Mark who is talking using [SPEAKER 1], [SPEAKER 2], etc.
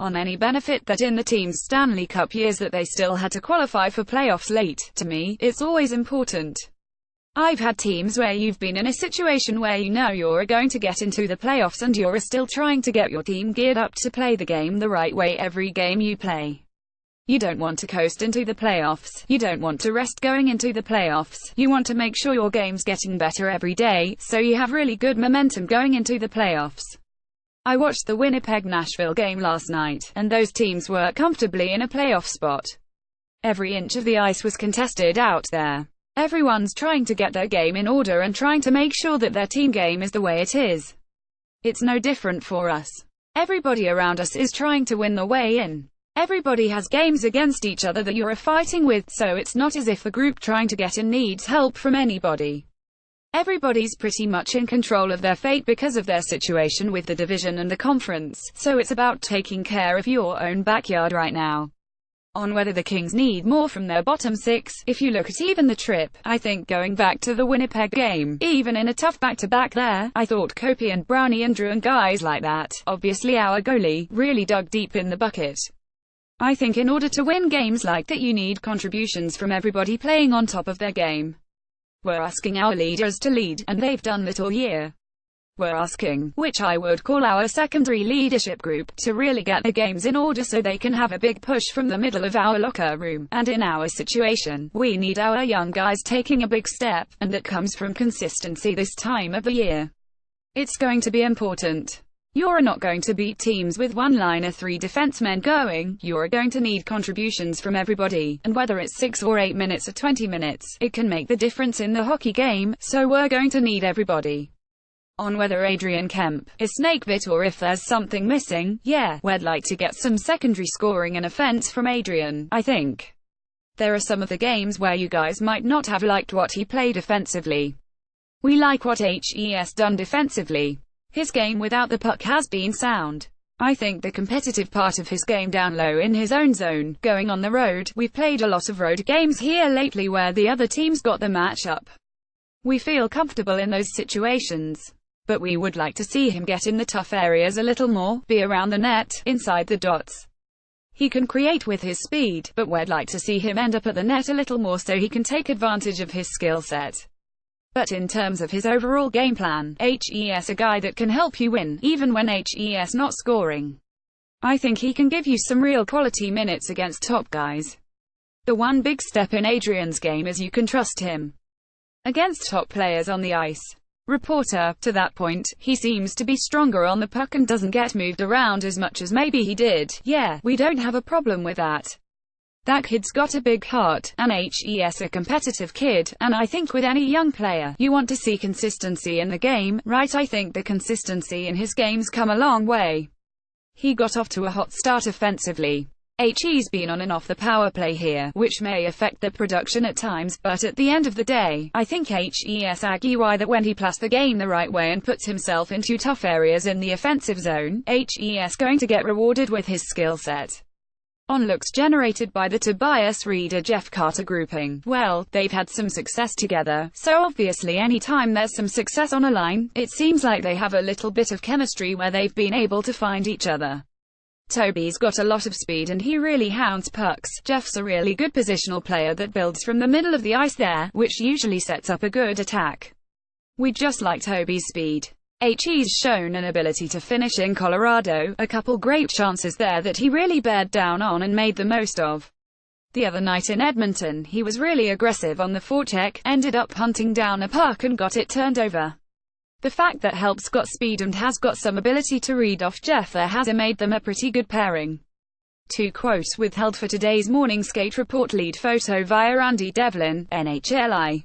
[SPEAKER 1] on any benefit that in the team's Stanley Cup years that they still had to qualify for playoffs late. To me, it's always important. I've had teams where you've been in a situation where you know you're going to get into the playoffs and you're still trying to get your team geared up to play the game the right way every game you play. You don't want to coast into the playoffs. You don't want to rest going into the playoffs. You want to make sure your game's getting better every day, so you have really good momentum going into the playoffs. I watched the Winnipeg-Nashville game last night, and those teams were comfortably in a playoff spot. Every inch of the ice was contested out there. Everyone's trying to get their game in order and trying to make sure that their team game is the way it is. It's no different for us. Everybody around us is trying to win the way in. Everybody has games against each other that you're fighting with, so it's not as if the group trying to get in needs help from anybody. Everybody's pretty much in control of their fate because of their situation with the division and the conference, so it's about taking care of your own backyard right now. On whether the Kings need more from their bottom six, if you look at even the trip, I think going back to the Winnipeg game, even in a tough back-to-back there, I thought Kempe and Brownie and Drew and guys like that, obviously our goalie, really dug deep in the bucket. I think in order to win games like that you need contributions from everybody playing on top of their game. We're asking our leaders to lead, and they've done that all year. We're asking, which I would call our secondary leadership group, to really get their games in order so they can have a big push from the middle of our locker room. And in our situation, we need our young guys taking a big step, and that comes from consistency this time of the year. It's going to be important. You're not going to beat teams with one line or three defensemen going. You're going to need contributions from everybody, and whether it's 6 or 8 minutes or 20 minutes, it can make the difference in the hockey game, so we're going to need everybody. On whether Adrian Kempe is snakebit or if there's something missing, yeah, we'd like to get some secondary scoring and offense from Adrian, I think. There are some of the games where you guys might not have liked what he played offensively. We like what he's done defensively. His game without the puck has been sound. I think the competitive part of his game down low in his own zone, going on the road, we've played a lot of road games here lately where the other team's got the match up. We feel comfortable in those situations. But we would like to see him get in the tough areas a little more, be around the net, inside the dots. He can create with his speed, but we'd like to see him end up at the net a little more so he can take advantage of his skill set. But in terms of his overall game plan, he's a guy that can help you win, even when he's not scoring. I think he can give you some real quality minutes against top guys. The one big step in Adrian's game is you can trust him against top players on the ice. Reporter, to that point, he seems to be stronger on the puck and doesn't get moved around as much as maybe he did. Yeah, we don't have a problem with that. That kid's got a big heart, and he's a competitive kid, and I think with any young player, you want to see consistency in the game, right? I think the consistency in his game's come a long way. He got off to a hot start offensively. He's been on and off the power play here, which may affect the production at times, but at the end of the day, I think he's aggy that when he plays the game the right way and puts himself into tough areas in the offensive zone, he's going to get rewarded with his skill set. On looks generated by the Tobias Rieder-Carter grouping, well, they've had some success together, so obviously any time there's some success on a line, it seems like they have a little bit of chemistry where they've been able to find each other. Toby's got a lot of speed and he really hounds pucks. Jeff's a really good positional player that builds from the middle of the ice there, which usually sets up a good attack. We just like Toby's speed. He's shown an ability to finish in Colorado, a couple great chances there that he really bared down on and made the most of. The other night in Edmonton, he was really aggressive on the forecheck, ended up hunting down a puck and got it turned over. The fact that Help's got speed and has got some ability to read off Jeff there has made them a pretty good pairing. To quote withheld for today's morning skate report, lead photo via Andy Devlin, NHLI.